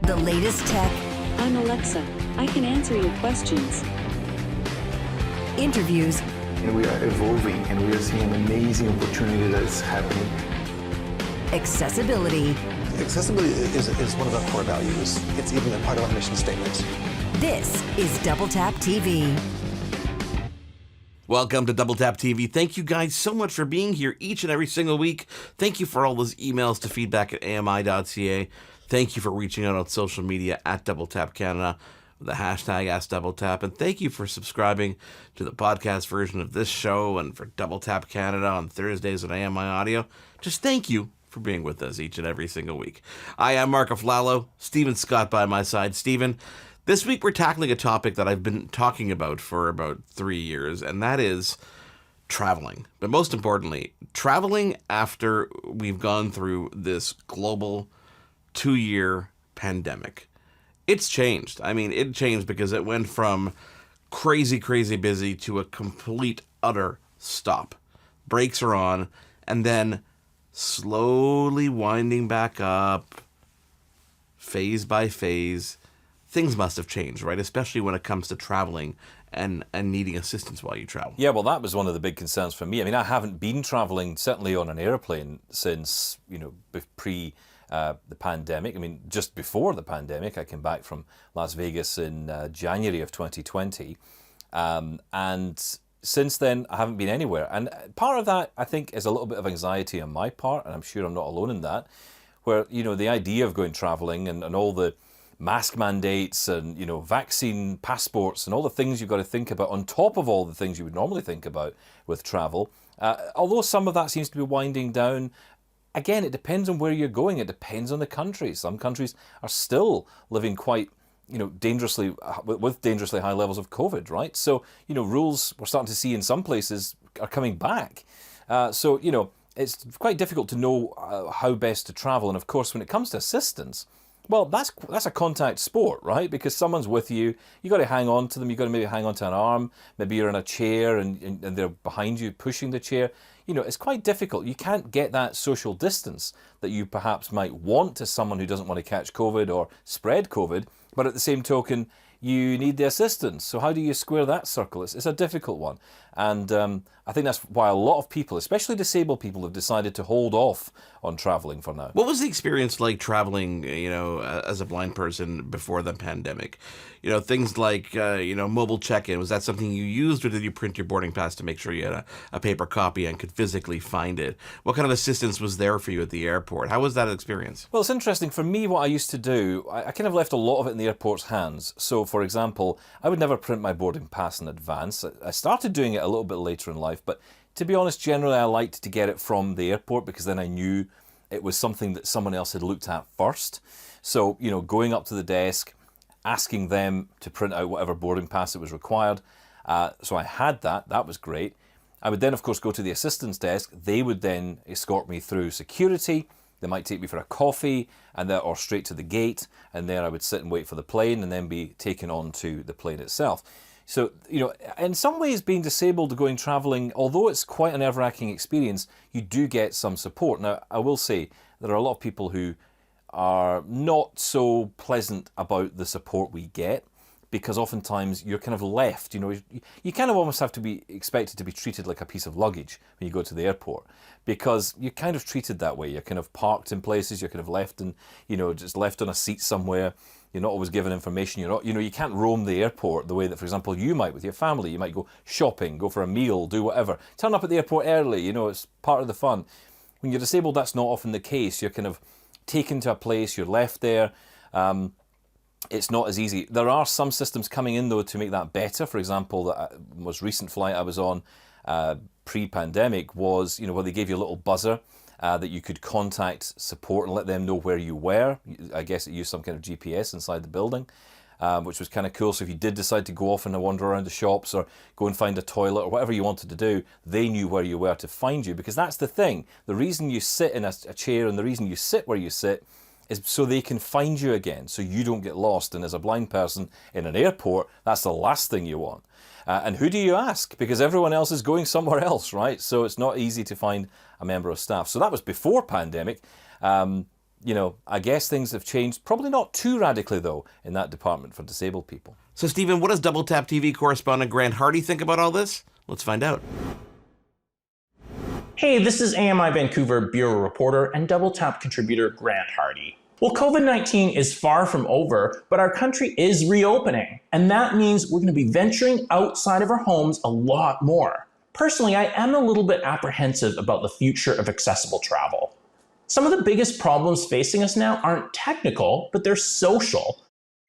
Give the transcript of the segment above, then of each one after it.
The latest tech. I'm Alexa. I can answer your questions. Interviews. And we are evolving, and we are seeing an amazing opportunity that is happening. Accessibility. Accessibility is one of our core values. It's even a part of our mission statement. This is Double Tap TV. Welcome to Double Tap TV. Thank you guys so much for being here each and every single week. Thank you for all those emails to feedback@ami.ca. Thank you for reaching out on social media at Double Tap Canada with the hashtag AskDoubleTap. And thank you for subscribing to the podcast version of this show and for Double Tap Canada on Thursdays at AMI Audio. Just thank you for being with us each and every single week. I am Mark Aflalo, Stephen Scott by my side. Stephen, this week we're tackling a topic that I've been talking about for about 3 years, and that is traveling. But most importantly, traveling after we've gone through this global 2-year pandemic. It's changed. I mean, it changed because it went from crazy, crazy busy to a complete, utter stop. Brakes are on, and then slowly winding back up, phase by phase. Things must have changed, right? Especially when it comes to traveling and needing assistance while you travel. Yeah, well, that was one of the big concerns for me. I mean, I haven't been traveling, certainly on an airplane, since, pre the pandemic. I mean, just before the pandemic, I came back from Las Vegas in January of 2020. And since then, I haven't been anywhere. And part of that, I think, is a little bit of anxiety on my part, and I'm sure I'm not alone in that, where, the idea of going traveling and all the mask mandates and, vaccine passports and all the things you've got to think about on top of all the things you would normally think about with travel. Although some of that seems to be winding down, again, it depends on where you're going. It depends on the country. Some countries are still living quite, dangerously high levels of COVID, right? So, rules we're starting to see in some places are coming back. So, it's quite difficult to know how best to travel. And of course, when it comes to assistance, well, that's a contact sport, right? Because someone's with you, you got to hang on to them. You got to maybe hang on to an arm. Maybe you're in a chair and they're behind you pushing the chair. It's quite difficult. You can't get that social distance that you perhaps might want to someone who doesn't want to catch COVID or spread COVID. But at the same token, you need the assistance. So how do you square that circle? It's a difficult one. And I think that's why a lot of people, especially disabled people, have decided to hold off on traveling for now. What was the experience like traveling, as a blind person before the pandemic? Things like, mobile check-in. Was that something you used, or did you print your boarding pass to make sure you had a paper copy and could physically find it? What kind of assistance was there for you at the airport? How was that experience? Well, it's interesting. For me, what I used to do, I kind of left a lot of it in the airport's hands. So, for example, I would never print my boarding pass in advance. I started doing it a little bit later in life, but to be honest, generally I liked to get it from the airport because then I knew it was something that someone else had looked at first. So, going up to the desk, asking them to print out whatever boarding pass it was required. So I had that. That was great. I would then, of course, go to the assistance desk. They would then escort me through security. They might take me for a coffee or straight to the gate. And then I would sit and wait for the plane and then be taken on to the plane itself. So, in some ways, being disabled going traveling, although it's quite a nerve-wracking experience, you do get some support. Now, I will say there are a lot of people who are not so pleasant about the support we get, because oftentimes you're kind of left, you kind of almost have to be expected to be treated like a piece of luggage when you go to the airport, because you're kind of treated that way. You're kind of parked in places, you're kind of left and, just left on a seat somewhere. You're not always given information. You're not, you can't roam the airport the way that, for example, you might with your family. You might go shopping, go for a meal, do whatever. Turn up at the airport early, it's part of the fun. When you're disabled, that's not often the case. You're kind of taken to a place, you're left there. It's not as easy. There are some systems coming in, though, to make that better. For example, the most recent flight I was on pre-pandemic was, where they gave you a little buzzer that you could contact support and let them know where you were. I guess it used some kind of GPS inside the building, which was kind of cool. So if you did decide to go off and wander around the shops or go and find a toilet or whatever you wanted to do, they knew where you were to find you. Because that's the thing. The reason you sit in a chair and the reason you sit where you sit is so they can find you again, so you don't get lost. And as a blind person in an airport, that's the last thing you want. And who do you ask? Because everyone else is going somewhere else, right? So it's not easy to find a member of staff. So that was before pandemic. I guess things have changed, probably not too radically though, in that department for disabled people. So, Stephen, what does Double Tap TV correspondent Grant Hardy think about all this? Let's find out. Hey, this is AMI Vancouver Bureau reporter and Double Tap contributor Grant Hardy. Well, COVID-19 is far from over, but our country is reopening, and that means we're going to be venturing outside of our homes a lot more. Personally, I am a little bit apprehensive about the future of accessible travel. Some of the biggest problems facing us now aren't technical, but they're social.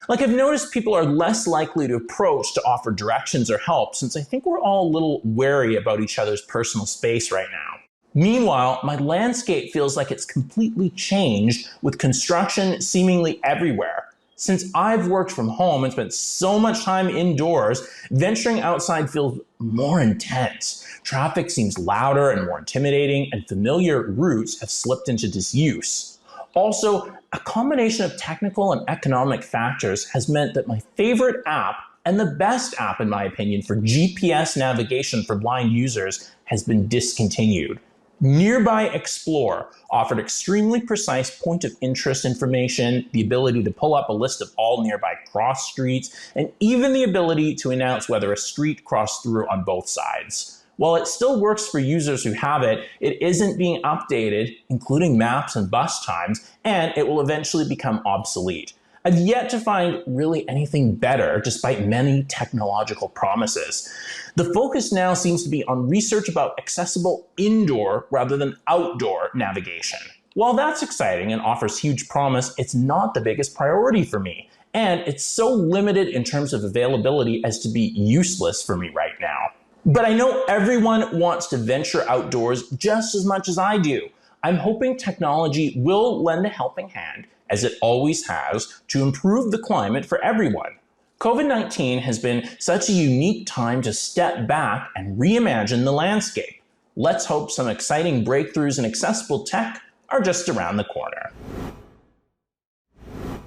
Like, I've noticed people are less likely to approach to offer directions or help, since I think we're all a little wary about each other's personal space right now. Meanwhile, my landscape feels like it's completely changed, with construction seemingly everywhere. Since I've worked from home and spent so much time indoors, venturing outside feels more intense. Traffic seems louder and more intimidating, and familiar routes have slipped into disuse. Also, a combination of technical and economic factors has meant that my favorite app, and the best app in my opinion for GPS navigation for blind users, has been discontinued. Nearby Explore offered extremely precise point of interest information, the ability to pull up a list of all nearby cross streets, and even the ability to announce whether a street crossed through on both sides. While it still works for users who have it, it isn't being updated, including maps and bus times, and it will eventually become obsolete. I've yet to find really anything better, despite many technological promises. The focus now seems to be on research about accessible indoor rather than outdoor navigation. While that's exciting and offers huge promise, it's not the biggest priority for me, and it's so limited in terms of availability as to be useless for me right now. But I know everyone wants to venture outdoors just as much as I do. I'm hoping technology will lend a helping hand, as it always has, to improve the climate for everyone. COVID-19 has been such a unique time to step back and reimagine the landscape. Let's hope some exciting breakthroughs in accessible tech are just around the corner.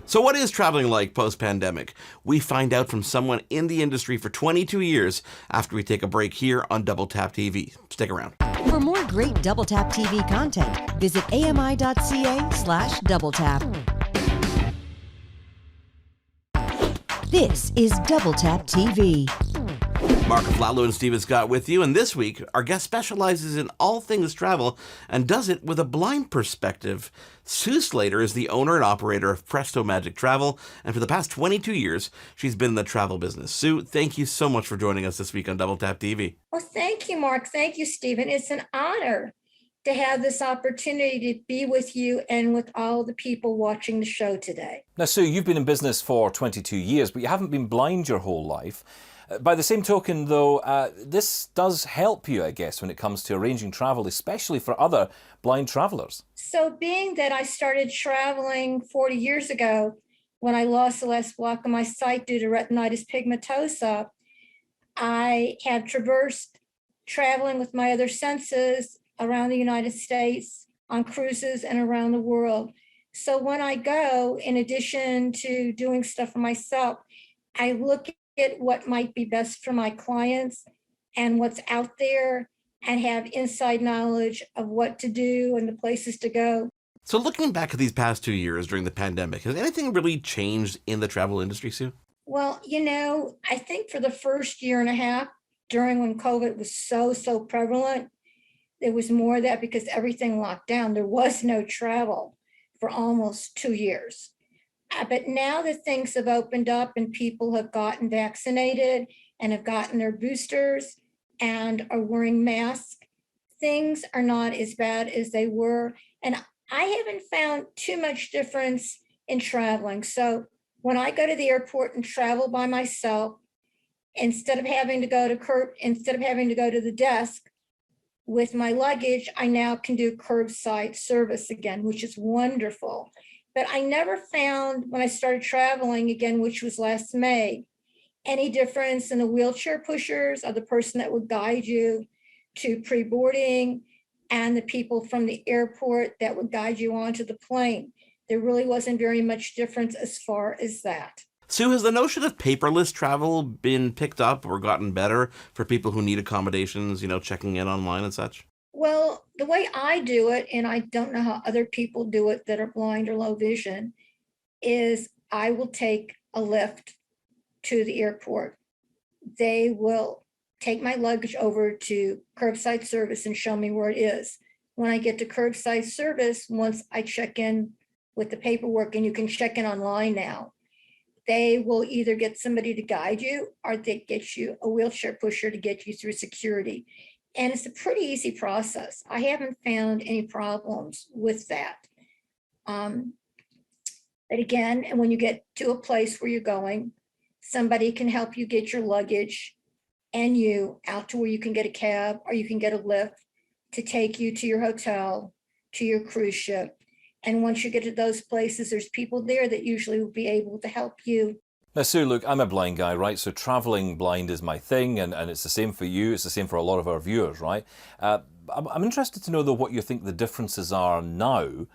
So what is traveling like post-pandemic? We find out from someone in the industry for 22 years after we take a break here on Double Tap TV. Stick around. For more great Double Tap TV content, visit ami.ca/doubletap. This is Double Tap TV. Mark Flatlow and Stephen Scott with you, and this week our guest specializes in all things travel and does it with a blind perspective. Sue Slater is the owner and operator of Presto Magic Travel, and for the past 22 years she's been in the travel business. Sue, thank you so much for joining us this week on Double Tap TV. Well, thank you, Mark. Thank you, Stephen. It's an honor to have this opportunity to be with you and with all the people watching the show today. Now, Sue, you've been in business for 22 years, but you haven't been blind your whole life. By the same token, though, this does help you, I guess, when it comes to arranging travel, especially for other blind travelers. So being that I started traveling 40 years ago, when I lost the last block of my sight due to retinitis pigmentosa, I have traversed traveling with my other senses around the United States, on cruises, and around the world. So when I go, in addition to doing stuff for myself, I look at what might be best for my clients and what's out there, and have inside knowledge of what to do and the places to go. So looking back at these past 2 years during the pandemic, has anything really changed in the travel industry, Sue? Well, I think for the first year and a half, during when COVID was so prevalent, there was more of that because everything locked down. There was no travel for almost 2 years. But now that things have opened up and people have gotten vaccinated and have gotten their boosters and are wearing masks, things are not as bad as they were. And I haven't found too much difference in traveling. So when I go to the airport and travel by myself, instead of having to go to the desk with my luggage, I now can do curbside service again, which is wonderful. But I never found, when I started traveling again, which was last May, any difference in the wheelchair pushers or the person that would guide you to pre-boarding and the people from the airport that would guide you onto the plane. There really wasn't very much difference as far as that. Sue, has the notion of paperless travel been picked up or gotten better for people who need accommodations, checking in online and such? Well, the way I do it, and I don't know how other people do it that are blind or low vision, is I will take a lift to the airport. They will take my luggage over to curbside service and show me where it is. When I get to curbside service, once I check in with the paperwork, and you can check in online now, they will either get somebody to guide you or they get you a wheelchair pusher to get you through security. And it's a pretty easy process. I haven't found any problems with that. But again, and when you get to a place where you're going, somebody can help you get your luggage and you out to where you can get a cab or you can get a lift to take you to your hotel, to your cruise ship. And once you get to those places, there's people there that usually will be able to help you. Now, Sue, look, I'm a blind guy, right? So traveling blind is my thing, and it's the same for you. It's the same for a lot of our viewers, right? I'm interested to know, though, what you think the differences are now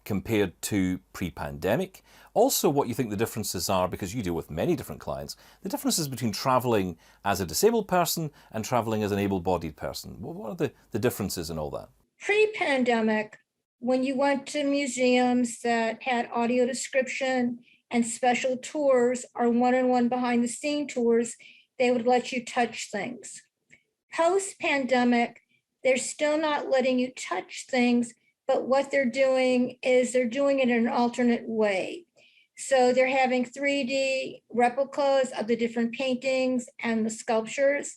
compared to pre-pandemic. Also, what you think the differences are, because you deal with many different clients, the differences between traveling as a disabled person and traveling as an able-bodied person. What are the differences and all that? Pre-pandemic, when you went to museums that had audio description and special tours or one-on-one behind the scene tours, they would let you touch things. Post-pandemic, they're still not letting you touch things, but what they're doing is they're doing it in an alternate way. So they're having 3D replicas of the different paintings and the sculptures.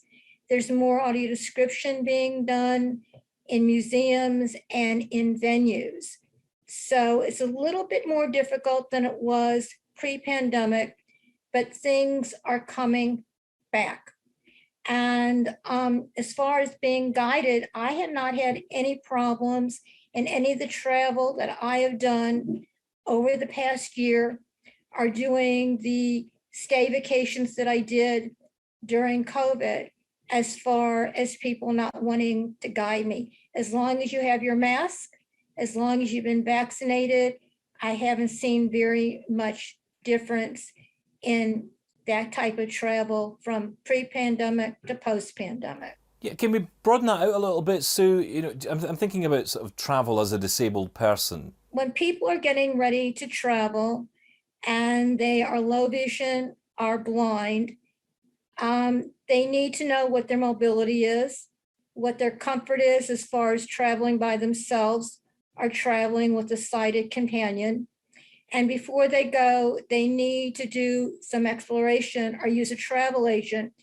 There's more audio description being done in museums and in venues. So it's a little bit more difficult than it was pre-pandemic, but things are coming back. And as far as being guided, I have not had any problems in any of the travel that I have done over the past year or doing the stay vacations that I did during COVID, as far as people not wanting to guide me. As long as you have your mask, as long as you've been vaccinated, I haven't seen very much difference in that type of travel from pre-pandemic to post-pandemic. Yeah, can we broaden that out a little bit, Sue? You know, I'm thinking about sort of travel as a disabled person. When people are getting ready to travel and they are low vision, are blind, they need to know what their mobility is, what their comfort is as far as traveling by themselves or traveling with a sighted companion. And before they go, they need to do some exploration or use a travel agent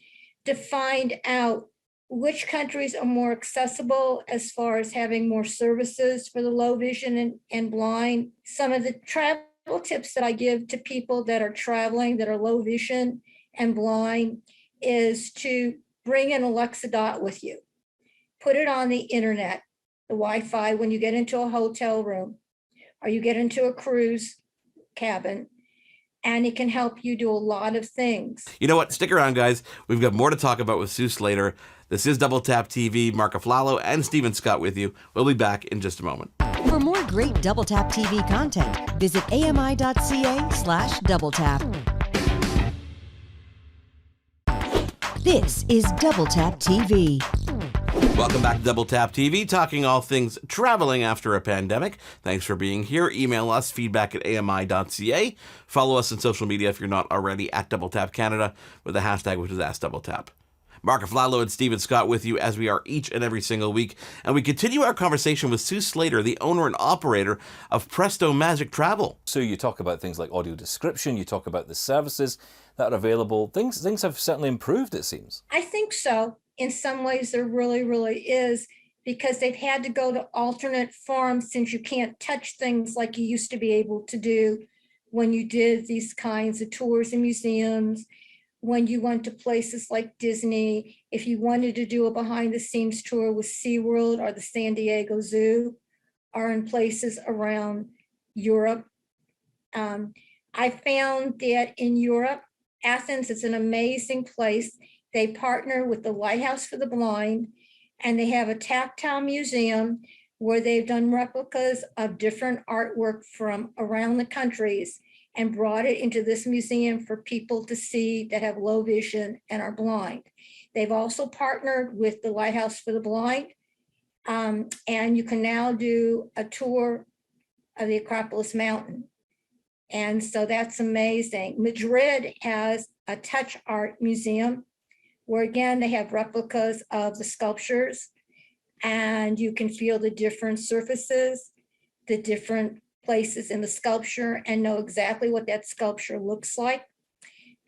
to find out which countries are more accessible as far as having more services for the low vision and blind. Some of the travel tips that I give to people that are traveling that are low vision and blind is to bring an Alexa Dot with you. Put it on the internet, the Wi-Fi, when you get into a hotel room or you get into a cruise cabin, and it can help you do a lot of things. You know what? Stick around, guys. We've got more to talk about with Sue Slater. This is Double Tap TV. Mark Aflalo and Stephen Scott with you. We'll be back in just a moment. For more great Double Tap TV content, visit ami.ca/doubletap. This is Double Tap TV. Welcome back to Double Tap TV, talking all things traveling after a pandemic. Thanks for being here. Email us, feedback@ami.ca. Follow us on social media if you're not already, at Double Tap Canada, with the hashtag which is #DoubleTap. Mark Aflalo and Stephen Scott with you as we are each and every single week. And we continue our conversation with Sue Slater, the owner and operator of Presto Magic Travel. Sue, you talk about things like audio description, you talk about the services that are available. Things have certainly improved, it seems. I think so. In some ways, there really, really is, because they've had to go to alternate forms since you can't touch things like you used to be able to do when you did these kinds of tours and museums, when you went to places like Disney, if you wanted to do a behind the scenes tour with SeaWorld or the San Diego Zoo, or in places around Europe. I found that in Europe, Athens is an amazing place. They partner with the Lighthouse for the Blind, and they have a tactile museum where they've done replicas of different artwork from around the countries and brought it into this museum for people to see that have low vision and are blind. They've also partnered with the Lighthouse for the Blind And you can now do a tour of the Acropolis Mountain. And so that's amazing. Madrid has a touch art museum where, again, they have replicas of the sculptures, and you can feel the different surfaces, the different places in the sculpture, and know exactly what that sculpture looks like.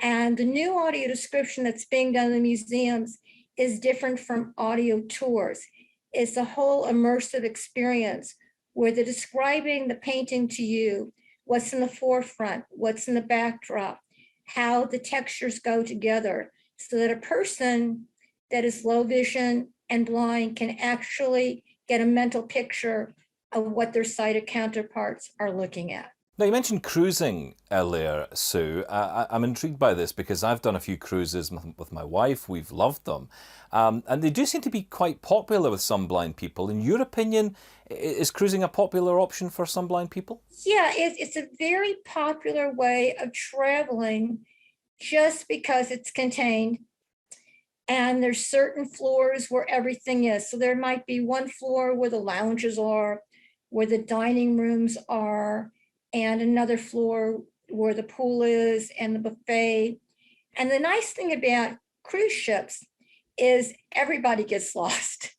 And the new audio description that's being done in the museums is different from audio tours. It's a whole immersive experience where they're describing the painting to you, what's in the forefront, what's in the backdrop, how the textures go together, so that a person that is low vision and blind can actually get a mental picture of what their sighted counterparts are looking at. Now, you mentioned cruising earlier, Sue. I'm intrigued by this because I've done a few cruises with my wife. We've loved them. And they do seem to be quite popular with some blind people. In your opinion, is cruising a popular option for some blind people? Yeah, it's a very popular way of traveling just because it's contained. And there's certain floors where everything is. So there might be one floor where the lounges are, where the dining rooms are, and another floor where the pool is and the buffet. And the nice thing about cruise ships is everybody gets lost.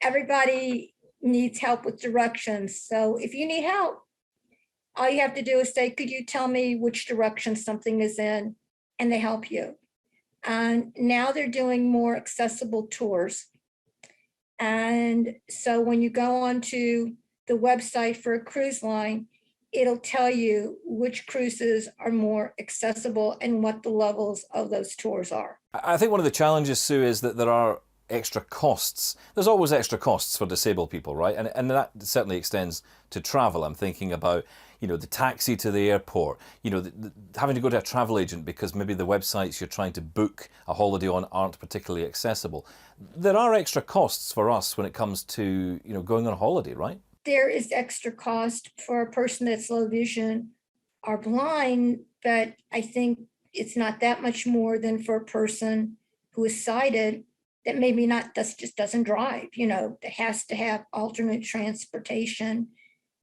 Everybody needs help with directions. So if you need help, all you have to do is say, could you tell me which direction something is in? And they help you. And now they're doing more accessible tours. And so when you go onto the website for a cruise line, it'll tell you which cruises are more accessible and what the levels of those tours are. I think one of the challenges, Sue, is that there are extra costs. There's always extra costs for disabled people, right? And that certainly extends to travel. I'm thinking about, the taxi to the airport, having to go to a travel agent because maybe the websites you're trying to book a holiday on aren't particularly accessible. There are extra costs for us when it comes to, going on a holiday, right? There is extra cost for a person that's low vision or blind, but I think it's not that much more than for a person who is sighted that maybe just doesn't drive, that has to have alternate transportation,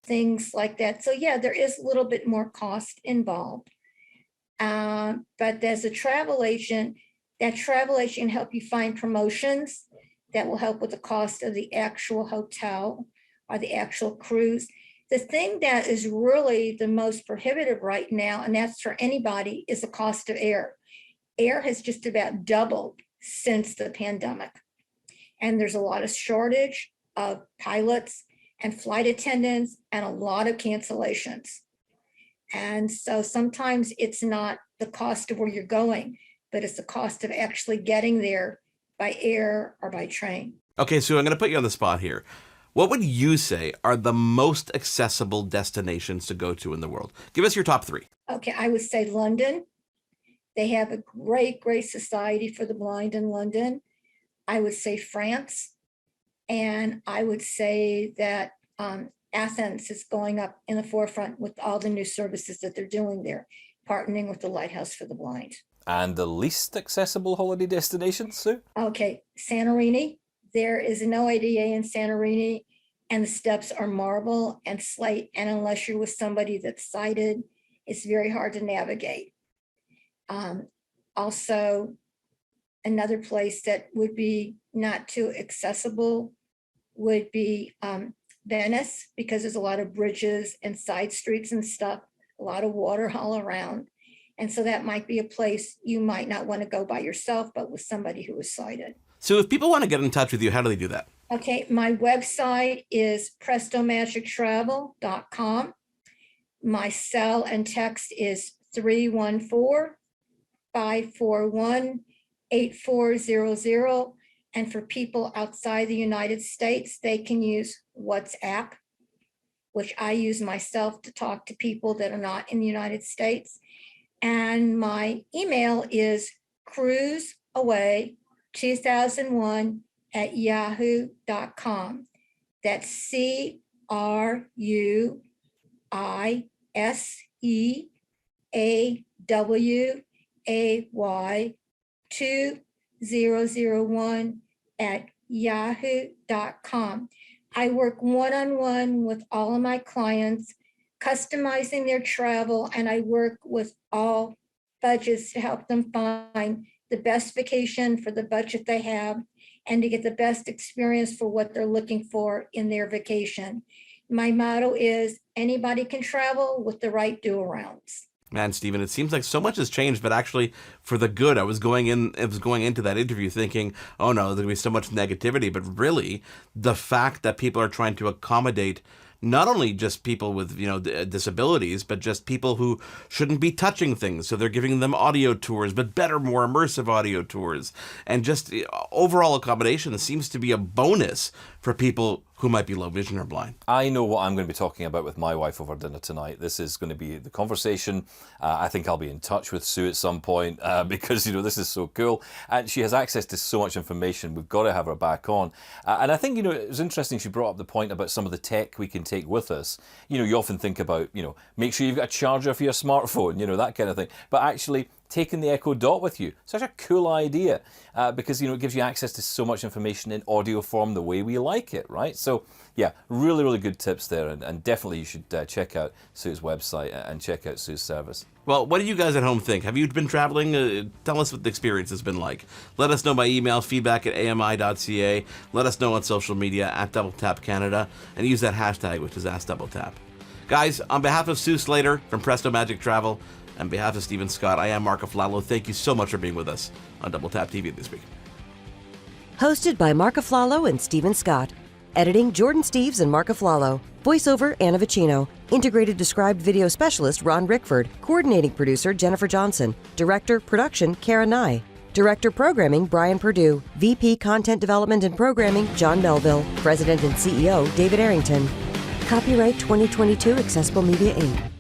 things like that. So yeah, there is a little bit more cost involved. But as a travel agent, that travel agent can help you find promotions that will help with the cost of the actual hotel or the actual cruise. The thing that is really the most prohibitive right now, and that's for anybody, is the cost of air. Air has just about doubled since the pandemic. And there's a lot of shortage of pilots and flight attendants and a lot of cancellations. And so sometimes it's not the cost of where you're going, but it's the cost of actually getting there by air or by train. Okay, Sue, I'm going to put you on the spot here. What would you say are the most accessible destinations to go to in the world? Give us your top three. Okay, I would say London. They have a great, great society for the blind in London. I would say France. And I would say that Athens is going up in the forefront with all the new services that they're doing there, partnering with the Lighthouse for the Blind. And the least accessible holiday destination, Sue? Okay, Santorini. There is no ADA in Santorini, and the steps are marble and slate. And unless you're with somebody that's sighted, it's very hard to navigate. Also, another place that would be not too accessible would be Venice, because there's a lot of bridges and side streets and stuff, a lot of water all around. And so that might be a place you might not want to go by yourself, but with somebody who is sighted. So if people want to get in touch with you, how do they do that? Okay, my website is prestomagictravel.com. My cell and text is 314-541-8400. And for people outside the United States, they can use WhatsApp, which I use myself to talk to people that are not in the United States. And my email is cruiseaway2001@yahoo.com. That's CRUISEAWAY2001 yahoo.com. I work one-on-one with all of my clients, customizing their travel, and I work with all budgets to help them find the best vacation for the budget they have and to get the best experience for what they're looking for in their vacation. My motto is anybody can travel with the right do-arounds. Man, Stephen, it seems like so much has changed, but actually for the good. I was going into that interview thinking, oh no, there's gonna be so much negativity, but really the fact that people are trying to accommodate not only just people with, disabilities, but just people who shouldn't be touching things. So they're giving them audio tours, but better, more immersive audio tours. And just overall accommodation seems to be a bonus for people who might be low vision or blind. I know what I'm going to be talking about with my wife over dinner tonight. This is going to be the conversation. I think I'll be in touch with Sue at some point because, this is so cool. And she has access to so much information. We've got to have her back on. And I think, it was interesting she brought up the point about some of the tech we can take with us. You often think about, make sure you've got a charger for your smartphone, that kind of thing. But actually, taking the Echo Dot with you, such a cool idea because it gives you access to so much information in audio form the way we like it, right? So yeah, really, really good tips there, and definitely you should check out Sue's website and check out Sue's service. Well, what do you guys at home think? Have you been traveling? Tell us what the experience has been like. Let us know by email, feedback@ami.ca. Let us know on social media @DoubleTapCanada, and use that hashtag, which is AskDoubleTap. Guys, on behalf of Sue Slater from Presto Magic Travel, on behalf of Stephen Scott, I am Mark Aflalo. Thank you so much for being with us on Double Tap TV this week. Hosted by Mark Aflalo and Stephen Scott. Editing Jordan Steves and Mark Aflalo. Voiceover Anna Vicino. Integrated Described Video Specialist Ron Rickford. Coordinating Producer Jennifer Johnson. Director Production Kara Nye. Director Programming Brian Perdue. VP Content Development and Programming John Melville. President and CEO David Arrington. Copyright 2022 Accessible Media Inc.